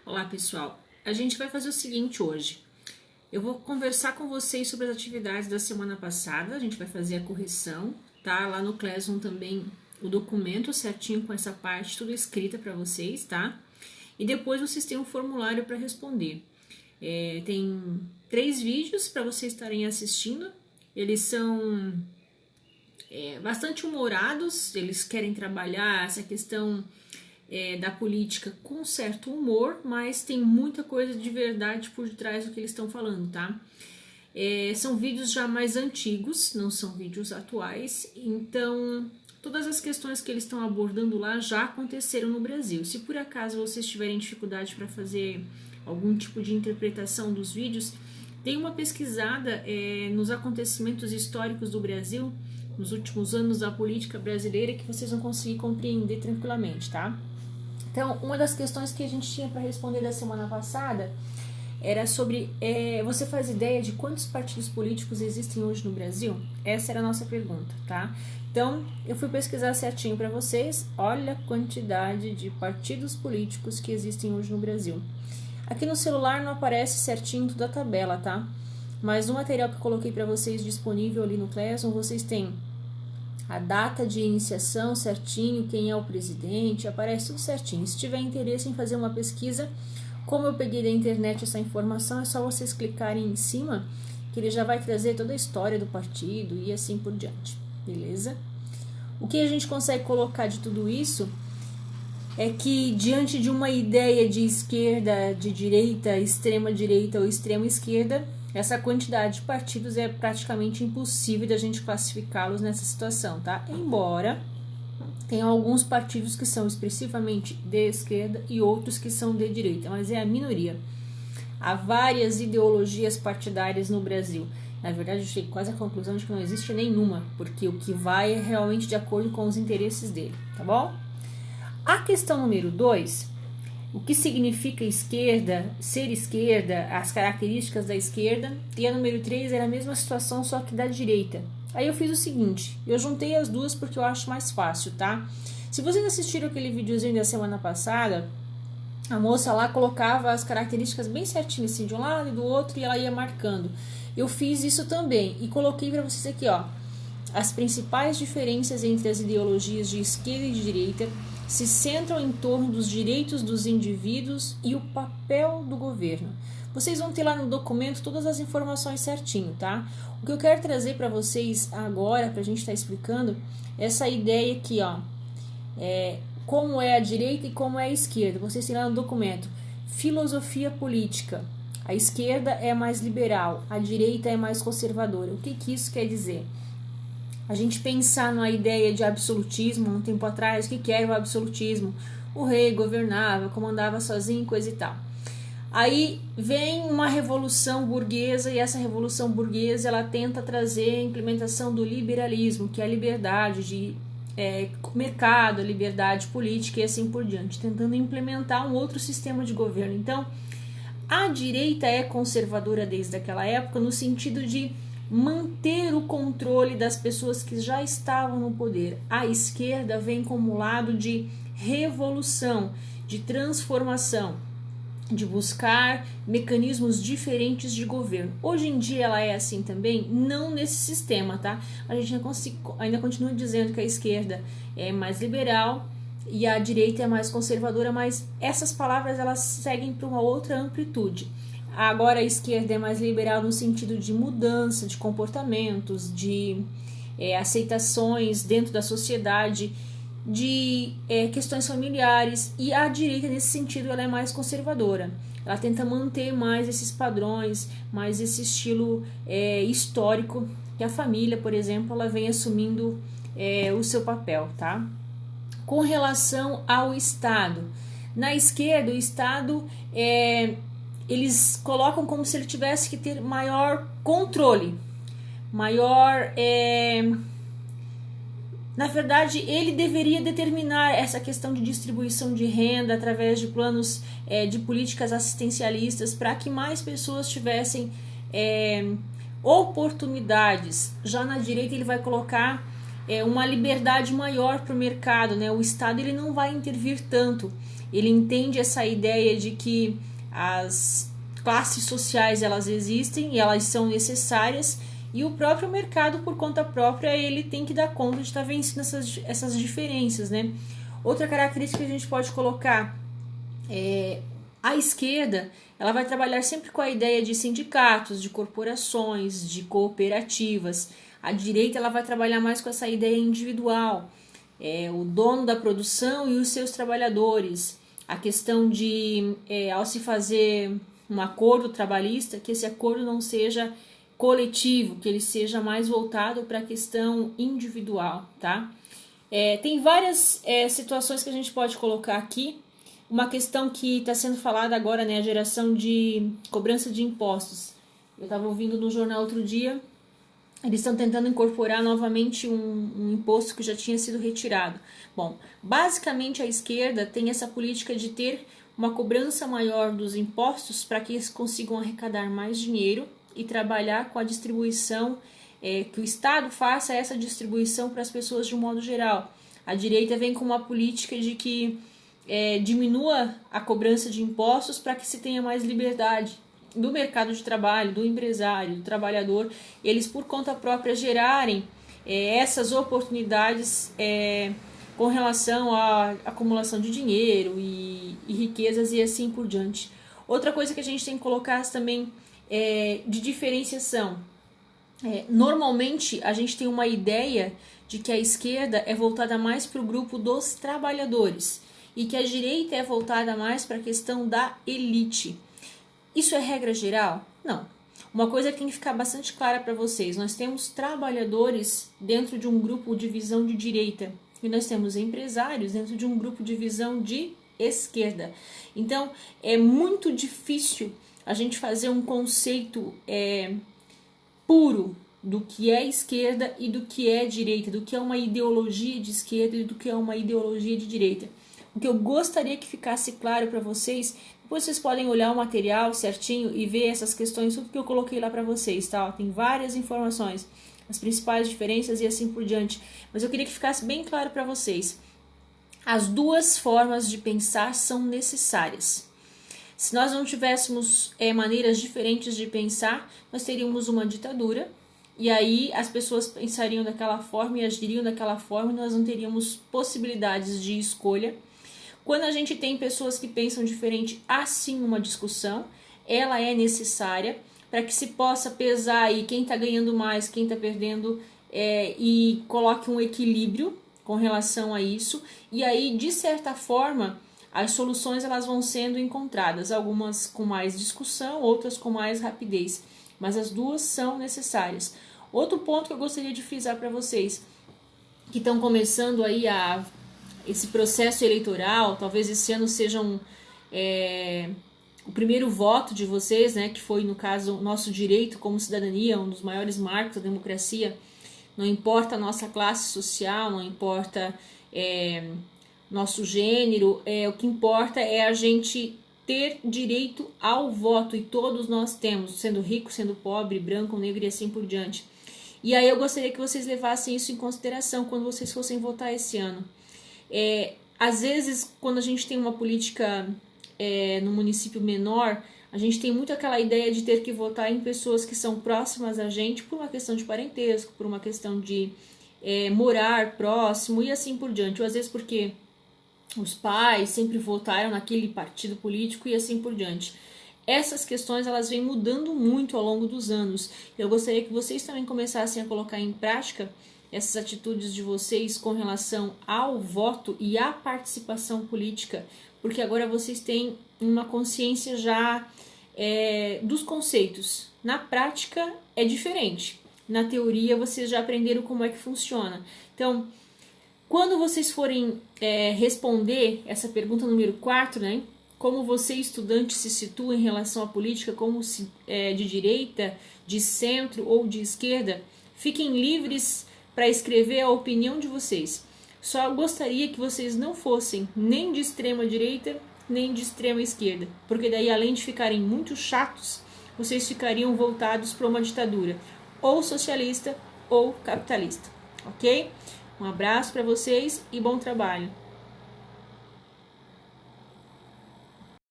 Olá pessoal, a gente vai fazer o seguinte hoje. Eu vou conversar com vocês sobre as atividades da semana passada, a gente vai fazer a correção, tá? Lá no Classroom também o documento certinho com essa parte tudo escrita para vocês, tá? E depois vocês têm um formulário para responder. Tem 3 vídeos para vocês estarem assistindo, eles são bastante humorados, eles querem trabalhar essa questão da política com certo humor, mas tem muita coisa de verdade por trás do que eles estão falando, tá? São vídeos já mais antigos, não são vídeos atuais, então todas as questões que eles estão abordando lá já aconteceram no Brasil. Se por acaso vocês tiverem dificuldade para fazer algum tipo de interpretação dos vídeos, dê uma pesquisada nos acontecimentos históricos do Brasil, nos últimos anos da política brasileira, que vocês vão conseguir compreender tranquilamente, tá? Então, uma das questões que a gente tinha para responder da semana passada era sobre, você faz ideia de quantos partidos políticos existem hoje no Brasil? Essa era a nossa pergunta, tá? Então, eu fui pesquisar certinho para vocês, olha a quantidade de partidos políticos que existem hoje no Brasil. Aqui no celular não aparece certinho toda a tabela, tá? Mas no material que eu coloquei para vocês disponível ali no Classroom, vocês têm a data de iniciação certinho, quem é o presidente, aparece tudo certinho. Se tiver interesse em fazer uma pesquisa, como eu peguei da internet essa informação, é só vocês clicarem em cima, que ele já vai trazer toda a história do partido e assim por diante, beleza? O que a gente consegue colocar de tudo isso é que diante de uma ideia de esquerda, de direita, extrema direita ou extrema esquerda, essa quantidade de partidos é praticamente impossível da gente classificá-los nessa situação, tá? Embora tenha alguns partidos que são expressivamente de esquerda e outros que são de direita, mas é a minoria. Há várias ideologias partidárias no Brasil. Na verdade, eu cheguei quase à conclusão de que não existe nenhuma, porque o que vai é realmente de acordo com os interesses dele, tá bom? A questão número 2, o que significa esquerda, ser esquerda, as características da esquerda, e a número 3 era a mesma situação, só que da direita. Aí eu fiz o seguinte, eu juntei as duas porque eu acho mais fácil, tá? Se vocês assistiram aquele videozinho da semana passada, a moça lá colocava as características bem certinho, assim, de um lado e do outro, e ela ia marcando. Eu fiz isso também, e coloquei para vocês aqui, ó, as principais diferenças entre as ideologias de esquerda e de direita se centram em torno dos direitos dos indivíduos e o papel do governo. Vocês vão ter lá no documento todas as informações certinho, tá? O que eu quero trazer para vocês agora, para a gente estar explicando, essa ideia aqui, ó, como é a direita e como é a esquerda. Vocês têm lá no documento, filosofia política. A esquerda é mais liberal, a direita é mais conservadora. O que isso quer dizer? A gente pensar na ideia de absolutismo, um tempo atrás, o que era o absolutismo? O rei governava, comandava sozinho, coisa e tal. Aí vem uma revolução burguesa e essa revolução burguesa ela tenta trazer a implementação do liberalismo, que é a liberdade de mercado, a liberdade política e assim por diante, tentando implementar um outro sistema de governo. Então, a direita é conservadora desde aquela época no sentido de manter o controle das pessoas que já estavam no poder. A esquerda vem como lado de revolução, de transformação, de buscar mecanismos diferentes de governo. Hoje em dia ela é assim também, não nesse sistema, tá? A gente ainda continua dizendo que a esquerda é mais liberal e a direita é mais conservadora, mas essas palavras elas seguem para uma outra amplitude. Agora a esquerda é mais liberal no sentido de mudança de comportamentos, de aceitações dentro da sociedade, de questões familiares, e a direita nesse sentido ela é mais conservadora. Ela tenta manter mais esses padrões, mais esse estilo histórico que a família, por exemplo, ela vem assumindo o seu papel, tá? Com relação ao Estado, na esquerda o Estado eles colocam como se ele tivesse que ter maior controle, maior... Na verdade, ele deveria determinar essa questão de distribuição de renda através de planos de políticas assistencialistas para que mais pessoas tivessem oportunidades. Já na direita ele vai colocar uma liberdade maior para o mercado, né? O Estado ele não vai intervir tanto. ele entende essa ideia de que as classes sociais elas existem e elas são necessárias, e o próprio mercado, por conta própria, ele tem que dar conta de estar vencendo essas diferenças, né? Outra característica que a gente pode colocar é a esquerda, ela vai trabalhar sempre com a ideia de sindicatos, de corporações, de cooperativas. A direita ela vai trabalhar mais com essa ideia individual, o dono da produção e os seus trabalhadores. A questão de, ao se fazer um acordo trabalhista, que esse acordo não seja coletivo, que ele seja mais voltado para a questão individual, tá? Tem várias situações que a gente pode colocar aqui. Uma questão que está sendo falada agora, né, a geração de cobrança de impostos. Eu estava ouvindo no jornal outro dia, eles estão tentando incorporar novamente um imposto que já tinha sido retirado. Bom, basicamente a esquerda tem essa política de ter uma cobrança maior dos impostos para que eles consigam arrecadar mais dinheiro e trabalhar com a distribuição, que o Estado faça essa distribuição para as pessoas de um modo geral. A direita vem com uma política de que diminua a cobrança de impostos para que se tenha mais liberdade do mercado de trabalho, do empresário, do trabalhador, eles por conta própria gerarem essas oportunidades com relação à acumulação de dinheiro e riquezas e assim por diante. Outra coisa que a gente tem que colocar também de diferenciação. Normalmente a gente tem uma ideia de que a esquerda é voltada mais para o grupo dos trabalhadores e que a direita é voltada mais para a questão da elite. Isso é regra geral? Não. Uma coisa que tem que ficar bastante clara para vocês: nós temos trabalhadores dentro de um grupo de visão de direita e nós temos empresários dentro de um grupo de visão de esquerda. Então, é muito difícil a gente fazer um conceito puro do que é esquerda e do que é direita, do que é uma ideologia de esquerda e do que é uma ideologia de direita. O que eu gostaria que ficasse claro para vocês, depois vocês podem olhar o material certinho e ver essas questões, tudo que eu coloquei lá para vocês, tá? Tem várias informações, as principais diferenças e assim por diante. Mas eu queria que ficasse bem claro para vocês. As duas formas de pensar são necessárias. Se nós não tivéssemos maneiras diferentes de pensar, nós teríamos uma ditadura, e aí as pessoas pensariam daquela forma e agiriam daquela forma, e nós não teríamos possibilidades de escolha. Quando a gente tem pessoas que pensam diferente, há sim uma discussão, ela é necessária para que se possa pesar aí quem está ganhando mais, quem está perdendo, e coloque um equilíbrio com relação a isso. E aí, de certa forma, as soluções elas vão sendo encontradas, algumas com mais discussão, outras com mais rapidez, mas as duas são necessárias. Outro ponto que eu gostaria de frisar para vocês, que estão começando aí esse processo eleitoral, talvez esse ano seja o primeiro voto de vocês, né, que foi, no caso, o nosso direito como cidadania, um dos maiores marcos da democracia. Não importa a nossa classe social, não importa nosso gênero, o que importa é a gente ter direito ao voto, e todos nós temos, sendo rico, sendo pobre, branco, negro e assim por diante. E aí eu gostaria que vocês levassem isso em consideração quando vocês fossem votar esse ano. Às vezes, quando a gente tem uma política no município menor, a gente tem muito aquela ideia de ter que votar em pessoas que são próximas a gente por uma questão de parentesco, por uma questão de morar próximo e assim por diante. Ou às vezes porque os pais sempre votaram naquele partido político e assim por diante. Essas questões elas vêm mudando muito ao longo dos anos. Eu gostaria que vocês também começassem a colocar em prática essas atitudes de vocês com relação ao voto e à participação política, porque agora vocês têm uma consciência já dos conceitos. Na prática é diferente. Na teoria vocês já aprenderam como é que funciona. Então, quando vocês forem responder essa pergunta número 4, né? Como você, estudante, se situa em relação à política, como de direita, de centro ou de esquerda, fiquem livres para escrever a opinião de vocês. Só gostaria que vocês não fossem nem de extrema direita, nem de extrema esquerda, porque daí, além de ficarem muito chatos, vocês ficariam voltados para uma ditadura, ou socialista ou capitalista, ok? Um abraço para vocês e bom trabalho!